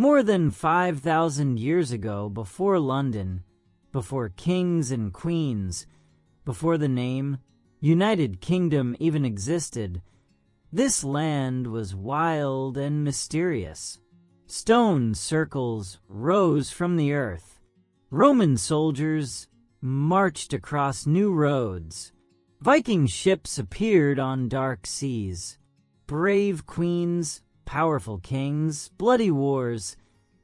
More than 5,000 years ago, before London, before kings and queens, before the name United Kingdom even existed, this land was wild and mysterious. Stone circles rose from the earth. Roman soldiers marched across new roads. Viking ships appeared on dark seas. Brave queens, powerful kings, bloody wars,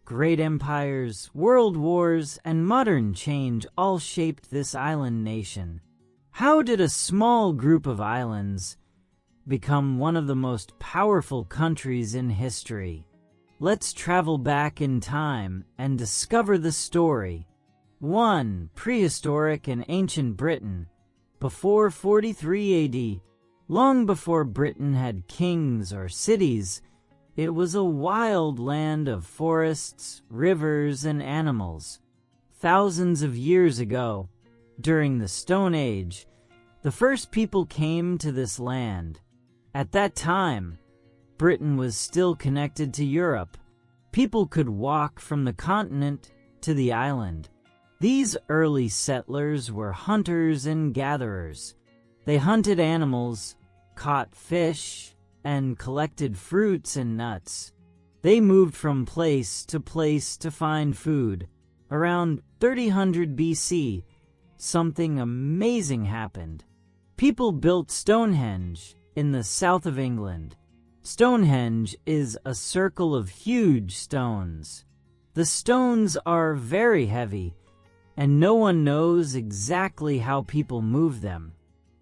great empires, world wars, and modern change all shaped this island nation. How did a small group of islands become one of the most powerful countries in history? Let's travel back in time and discover the story. 1. Prehistoric and ancient Britain. Before 43 AD, long before Britain had kings or cities, it was a wild land of forests, rivers, and animals. Thousands of years ago, during the Stone Age, the first people came to this land. At that time, Britain was still connected to Europe. People could walk from the continent to the island. These early settlers were hunters and gatherers. They hunted animals, caught fish, and collected fruits and nuts. They moved from place to find food. Around 3000 BC, something amazing happened. People built Stonehenge in the south of England. Stonehenge is a circle of huge stones. The stones are very heavy, and no one knows exactly how people move them.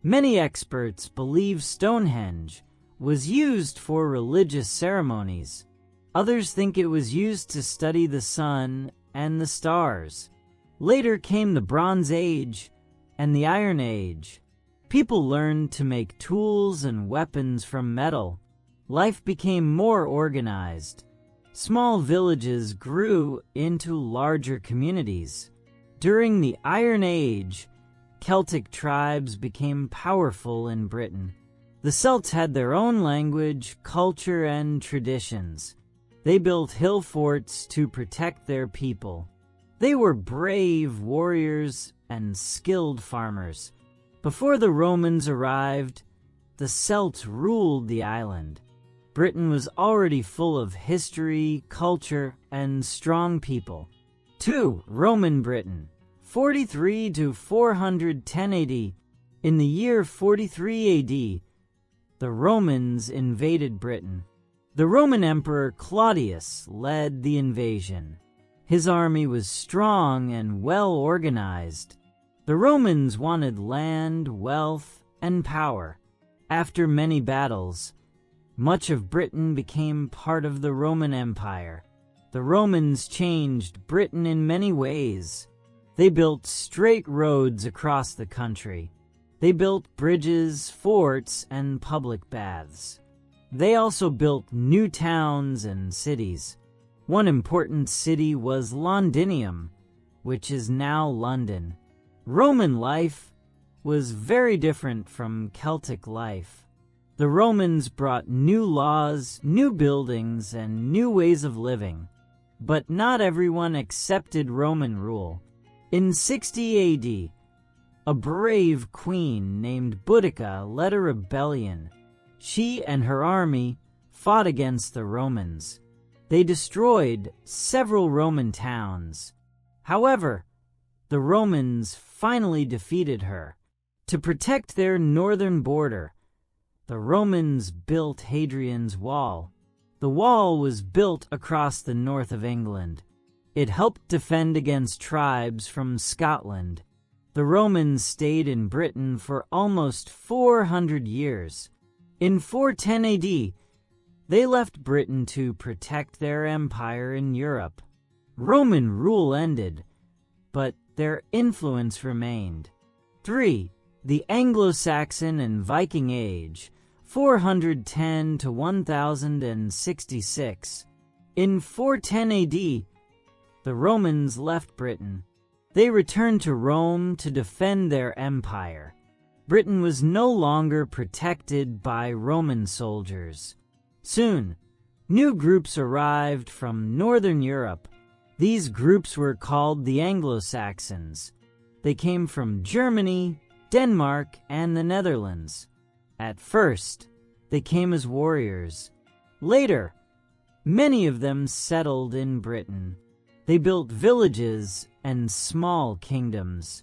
Many experts believe Stonehenge was used for religious ceremonies. Others think it was used to study the sun and the stars. Later came the Bronze Age and the Iron Age. People learned to make tools and weapons from metal. Life became more organized. Small villages grew into larger communities. During the Iron Age, Celtic tribes became powerful in Britain. The Celts had their own language, culture, and traditions. They built hill forts to protect their people. They were brave warriors and skilled farmers. Before the Romans arrived, the Celts ruled the island. Britain was already full of history, culture, and strong people. 2. Roman Britain. 43 to 410 AD. In the year 43 AD, the Romans invaded Britain. The Roman Emperor Claudius led the invasion. His army was strong and well organized. The Romans wanted land, wealth, and power. After many battles, much of Britain became part of the Roman Empire. The Romans changed Britain in many ways. They built straight roads across the country. They built bridges, forts, and public baths. They also built new towns and cities. One important city was Londinium, which is now London. Roman life was very different from Celtic life. The Romans brought new laws, new buildings, and new ways of living. But not everyone accepted Roman rule. In 60 AD, a brave queen named Boudica led a rebellion. She and her army fought against the Romans. They destroyed several Roman towns. However, the Romans finally defeated her. To protect their northern border, the Romans built Hadrian's Wall. The wall was built across the north of England. It helped defend against tribes from Scotland. The Romans stayed in Britain for almost 400 years. In 410 AD, they left Britain to protect their empire in Europe. Roman rule ended, but their influence remained. 3. The Anglo-Saxon and Viking Age, 410 to 1066. In 410 AD, the Romans left Britain. They returned to Rome to defend their empire. Britain was no longer protected by Roman soldiers. Soon, New groups arrived from Northern Europe. These groups were called the Anglo-Saxons. They came from Germany, Denmark, and the Netherlands. At first, they came as warriors. Later, many of them settled in Britain. They built villages and small kingdoms.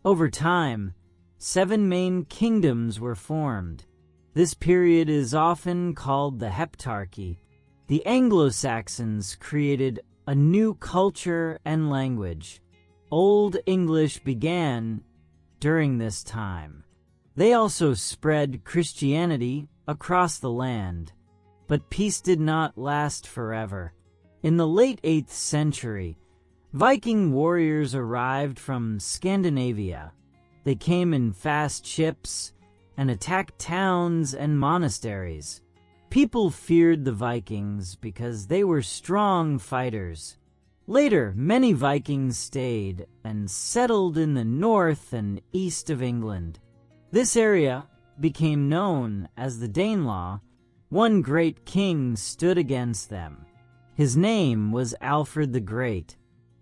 Over time, 7 main kingdoms were formed. This period is often called the Heptarchy. The Anglo-Saxons created a new culture and language. Old English began during this time. They also spread Christianity across the land. But peace did not last forever. In the late 8th century, Viking warriors arrived from Scandinavia. They came in fast ships and attacked towns and monasteries. People feared the Vikings because they were strong fighters. Later, many Vikings stayed and settled in the north and east of England. This area became known as the Danelaw. One great king stood against them. His name was Alfred the Great.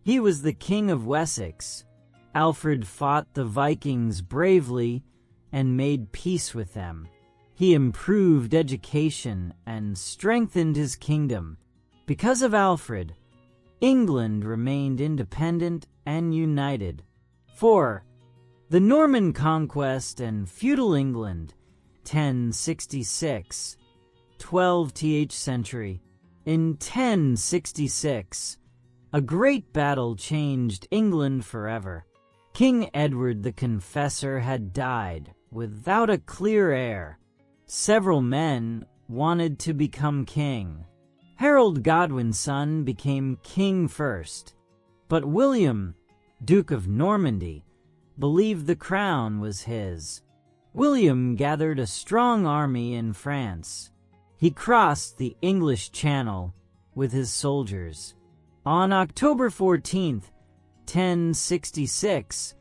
He was the king of Wessex. Alfred fought the Vikings bravely and made peace with them. He improved education and strengthened his kingdom. Because of Alfred, England remained independent and united. 4. The Norman conquest and feudal England, 1066. 12th century. In 1066, a great battle changed England forever. King Edward the Confessor had died without a clear heir. Several men wanted to become king. Harold Godwin's son became king first, but William, Duke of Normandy, believed the crown was his. William gathered a strong army in France. He crossed the English Channel with his soldiers. On October 14th, 1066,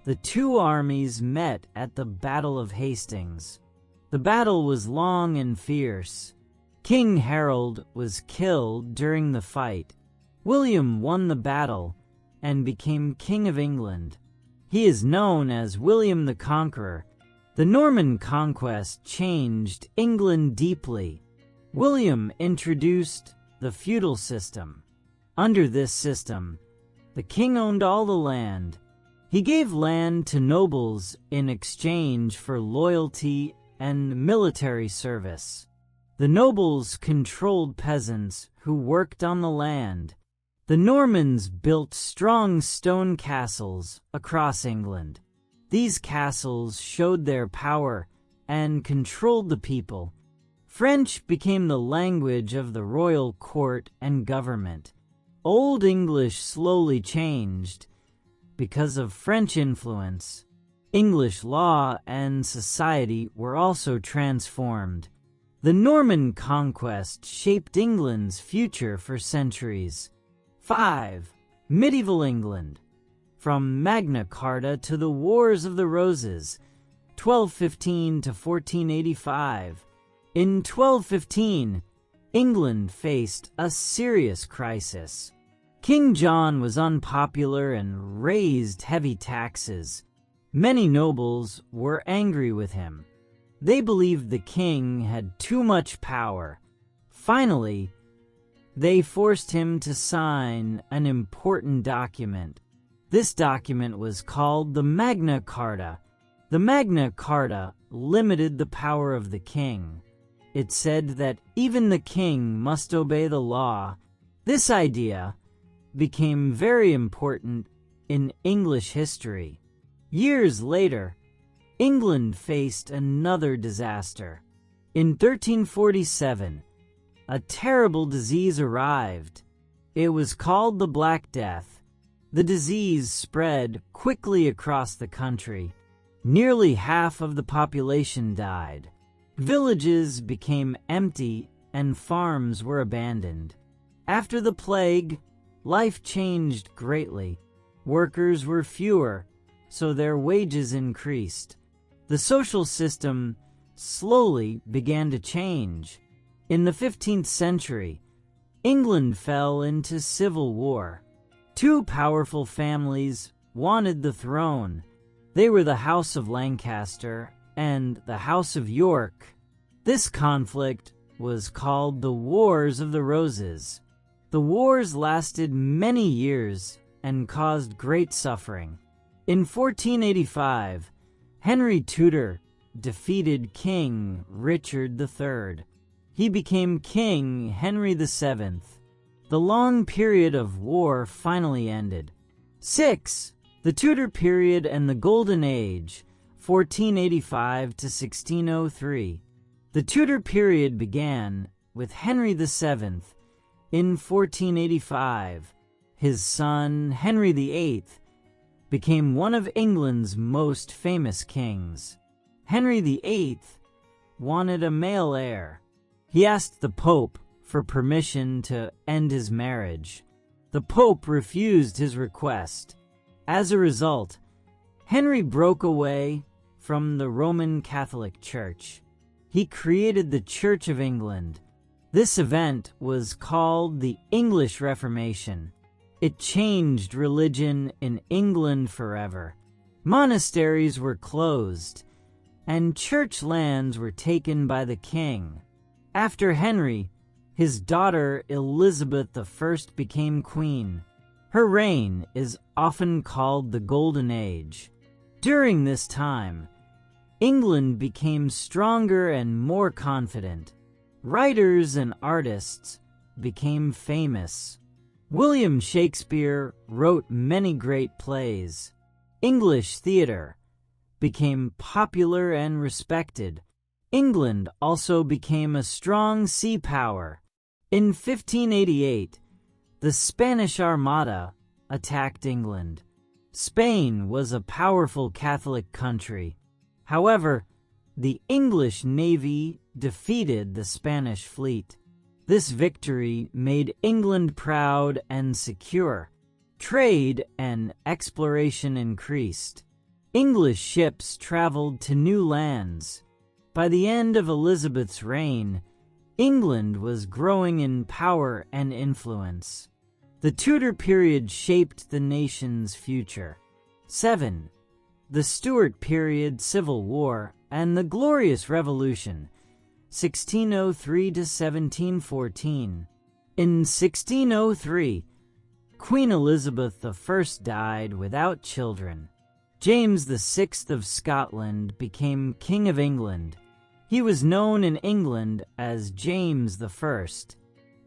the two armies met at the Battle of Hastings. The battle was long and fierce. King Harold was killed during the fight. William won the battle and became King of England. He is known as William the Conqueror. The Norman conquest changed England deeply. William introduced the feudal system. Under this system, the king owned all the land. He gave land to nobles in exchange for loyalty and military service. The nobles controlled peasants who worked on the land. The Normans built strong stone castles across England. These castles showed their power and controlled the people. French became the language of the royal court and government. Old English slowly changed because of French influence. English law and society were also transformed. The Norman conquest shaped England's future for centuries. 5. Medieval England. From Magna Carta to the Wars of the Roses, 1215 to 1485. In 1215, England faced a serious crisis. King John was unpopular and raised heavy taxes. Many nobles were angry with him. They believed the king had too much power. Finally, they forced him to sign an important document. This document was called the Magna Carta. The Magna Carta limited the power of the king. It said that even the king must obey the law. This idea became very important in English history. Years later, England faced another disaster. In 1347, a terrible disease arrived. It was called the Black Death. The disease spread quickly across the country. Nearly half of the population died. Villages became empty and farms were abandoned. After the plague, life changed greatly. Workers were fewer, so their wages increased. The social system slowly began to change. In the 15th century, England fell into civil war. Two powerful families wanted the throne. They were the House of Lancaster and the House of York. This conflict was called the Wars of the Roses. The wars lasted many years and caused great suffering. In 1485, Henry Tudor defeated King Richard III. He became King Henry VII. The long period of war finally ended. 6. The Tudor period and the Golden Age, 1485 to 1603. The Tudor period began with Henry VII. In 1485, his son Henry VIII became one of England's most famous kings. Henry VIII wanted a male heir. He asked the Pope for permission to end his marriage. The Pope refused his request. As a result, Henry broke away from the Roman Catholic Church. He created the Church of England. This event was called the English Reformation. It changed religion in England forever. Monasteries were closed, and church lands were taken by the king. After Henry, his daughter Elizabeth I became queen. Her reign is often called the Golden Age. During this time, England became stronger and more confident. Writers and artists became famous. William Shakespeare wrote many great plays. English theater became popular and respected. England also became a strong sea power. In 1588, the Spanish Armada attacked England. Spain was a powerful Catholic country. However, the English navy defeated the Spanish fleet. This victory made England proud and secure. Trade and exploration increased. English ships traveled to new lands. By the end of Elizabeth's reign, England was growing in power and influence. The Tudor period shaped the nation's future. 7. The Stuart period Civil War and the Glorious Revolution, 1603 to 1714. In 1603, Queen Elizabeth I died without children. James VI of Scotland became King of England. He was known in England as James I.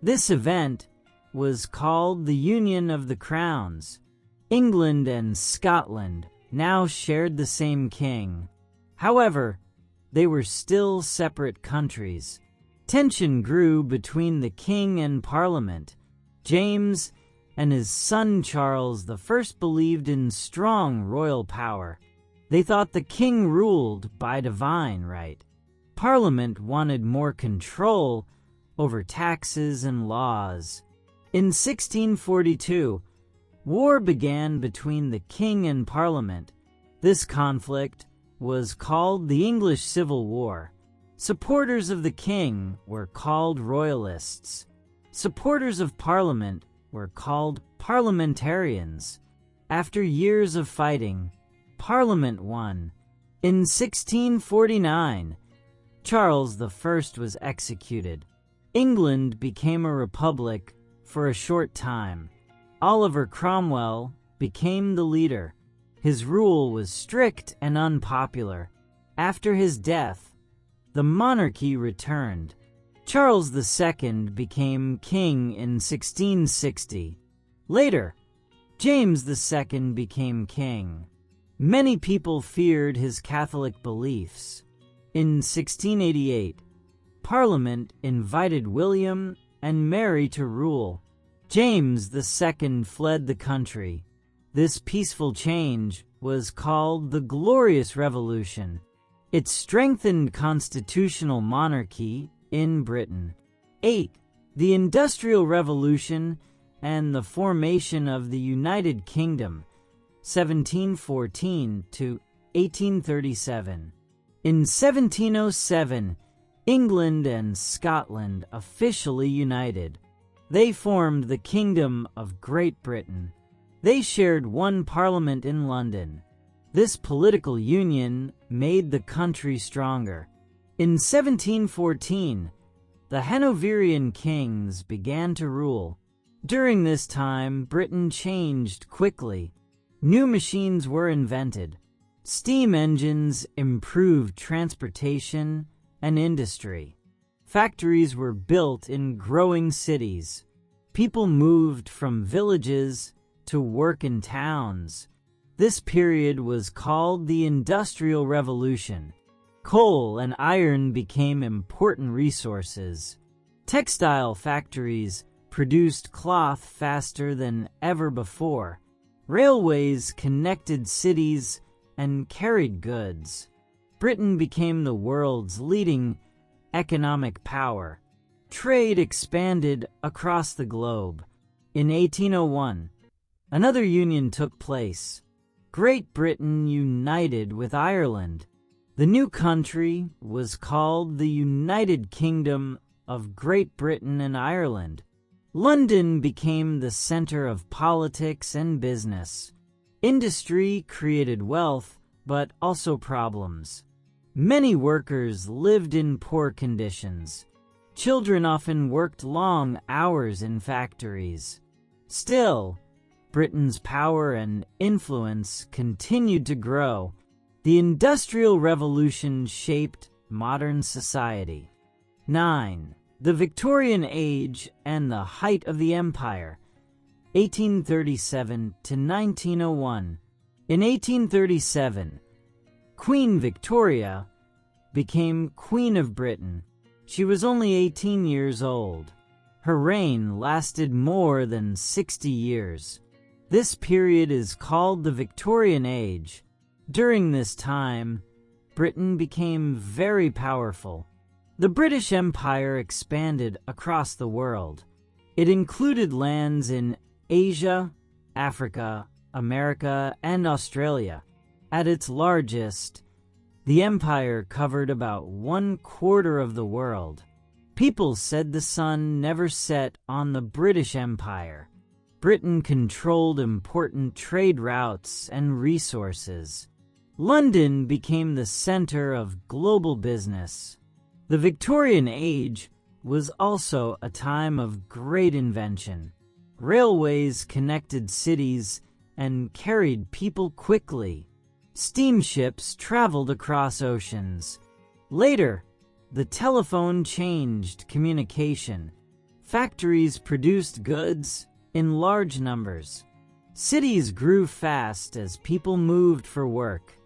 This event was called the Union of the Crowns. England and Scotland now shared the same king. However, they were still separate countries. Tension grew between the king and Parliament. James and his son Charles I believed in strong royal power. They thought the king ruled by divine right. Parliament wanted more control over taxes and laws. In 1642, war began between the king and Parliament. This conflict was called the English Civil War. Supporters of the king were called royalists. Supporters of Parliament were called parliamentarians. After years of fighting, Parliament won. In 1649, Charles I was executed. England became a republic for a short time. Oliver Cromwell became the leader. His rule was strict and unpopular. After his death, the monarchy returned. Charles II became king in 1660. Later, James II became king. Many people feared his Catholic beliefs. In 1688, Parliament invited William and Mary to rule. James II fled the country. This peaceful change was called the Glorious Revolution. It strengthened constitutional monarchy in Britain. 8. The Industrial Revolution and the formation of the United Kingdom, 1714 to 1837. In 1707, England and Scotland officially united. They formed the Kingdom of Great Britain. They shared one parliament in London. This political union made the country stronger. In 1714, the Hanoverian kings began to rule. During this time, Britain changed quickly. New machines were invented. Steam engines improved transportation and industry. Factories were built in growing cities. People moved from villages to work in towns. This period was called the Industrial Revolution. Coal and iron became important resources. Textile factories produced cloth faster than ever before. Railways connected cities and carried goods. Britain became the world's leading economic power. Trade expanded across the globe. In 1801, another union took place. Great Britain united with Ireland. The new country was called the United Kingdom of Great Britain and Ireland. London became the center of politics and business. Industry created wealth, but also problems. Many workers lived in poor conditions. Children often worked long hours in factories. Still, Britain's power and influence continued to grow. The Industrial Revolution shaped modern society. 9. The Victorian Age and the height of the Empire, 1837 to 1901. In 1837, Queen Victoria became Queen of Britain. She was only 18 years old. Her reign lasted more than 60 years. This period is called the Victorian Age. During this time, Britain became very powerful. The British Empire expanded across the world. It included lands in Asia, Africa, America, and Australia. At its largest, the empire covered about 1/4 of the world. People said the sun never set on the British Empire. Britain controlled important trade routes and resources. London became the center of global business. The Victorian Age was also a time of great invention. Railways connected cities and carried people quickly. Steamships traveled across oceans. Later, the telephone changed communication. Factories produced goods in large numbers. Cities grew fast as people moved for work.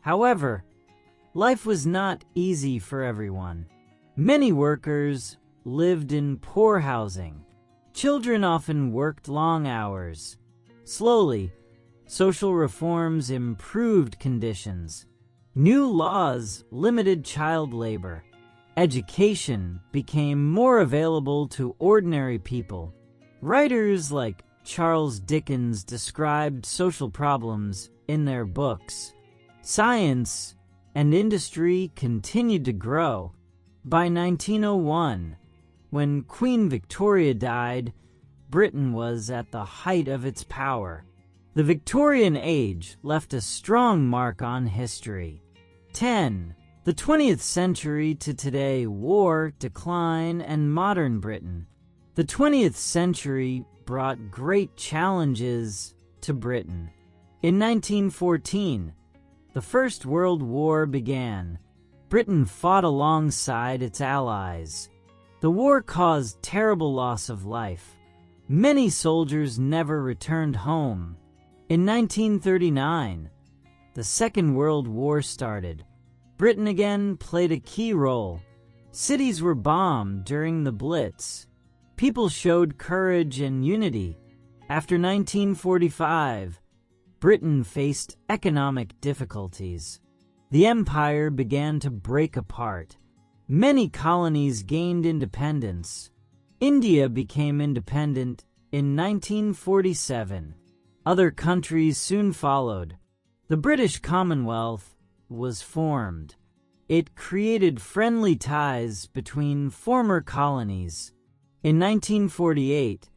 However, life was not easy for everyone. Many workers lived in poor housing. Children often worked long hours. Slowly, social reforms improved conditions. New laws limited child labor. Education became more available to ordinary people. Writers like Charles Dickens described social problems in their books. Science and industry continued to grow. By 1901, when Queen Victoria died, Britain was at the height of its power. The Victorian Age left a strong mark on history. 10. The 20th century to today: war, decline, and modern Britain. The 20th century brought great challenges to Britain. In 1914, the First World War began. Britain fought alongside its allies. The war caused terrible loss of life. Many soldiers never returned home. In 1939, the Second World War started. Britain again played a key role. Cities were bombed during the Blitz. People showed courage and unity. After 1945, Britain faced economic difficulties. The empire began to break apart. Many colonies gained independence. India became independent in 1947. Other countries soon followed. The British Commonwealth was formed. it created friendly ties between former colonies. In 1948,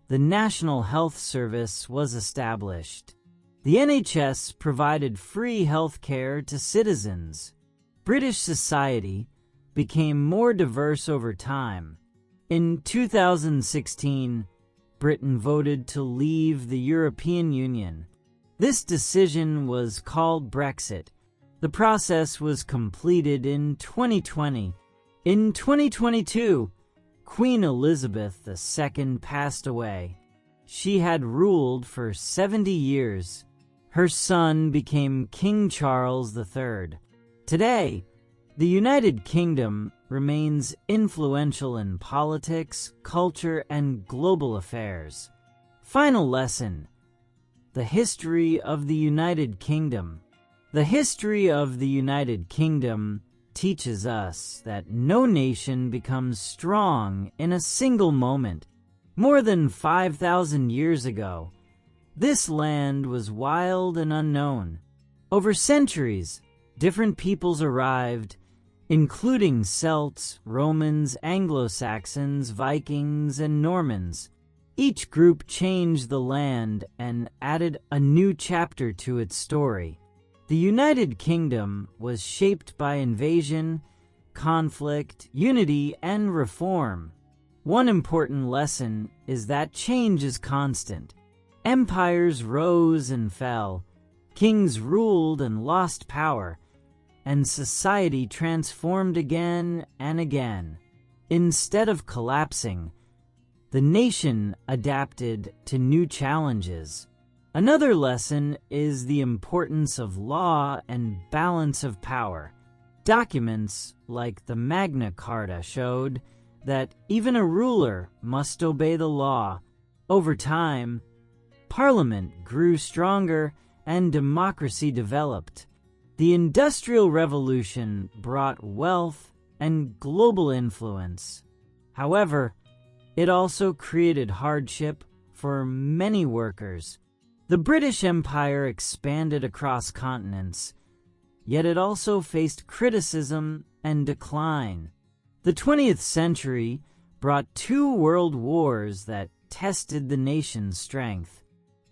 the National Health Service was established. The NHS provided free health care to citizens. British society became more diverse over time. In 2016, Britain voted to leave the European Union. This decision was called Brexit. The process was completed in 2020. In 2022, Queen Elizabeth II passed away. She had ruled for 70 years. Her son became King Charles III. Today, the United Kingdom remains influential in politics, culture, and global affairs. Final lesson: the history of the United Kingdom. The history of the United Kingdom teaches us that no nation becomes strong in a single moment. More than 5,000 years ago, this land was wild and unknown. Over centuries, different peoples arrived, including Celts, Romans, Anglo-Saxons, Vikings, and Normans. Each group changed the land and added a new chapter to its story. The United Kingdom was shaped by invasion, conflict, unity, and reform. One important lesson is that change is constant. Empires rose and fell, kings ruled and lost power, and society transformed again and again. Instead of collapsing, the nation adapted to new challenges. Another lesson is the importance of law and balance of power. Documents like the Magna Carta showed that even a ruler must obey the law. Over time, Parliament grew stronger and democracy developed. The Industrial Revolution brought wealth and global influence. However, it also created hardship for many workers. The British Empire expanded across continents, yet it also faced criticism and decline. The 20th century brought 2 world wars that tested the nation's strength.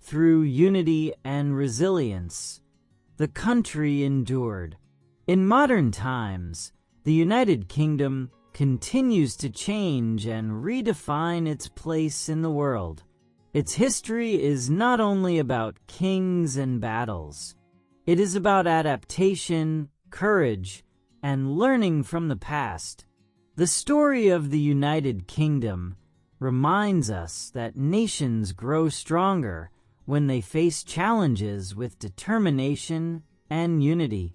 Through unity and resilience, the country endured. In modern times, the United Kingdom continues to change and redefine its place in the world. Its history is not only about kings and battles. It is about adaptation, courage, and learning from the past. The story of the United Kingdom reminds us that nations grow stronger when they face challenges with determination and unity.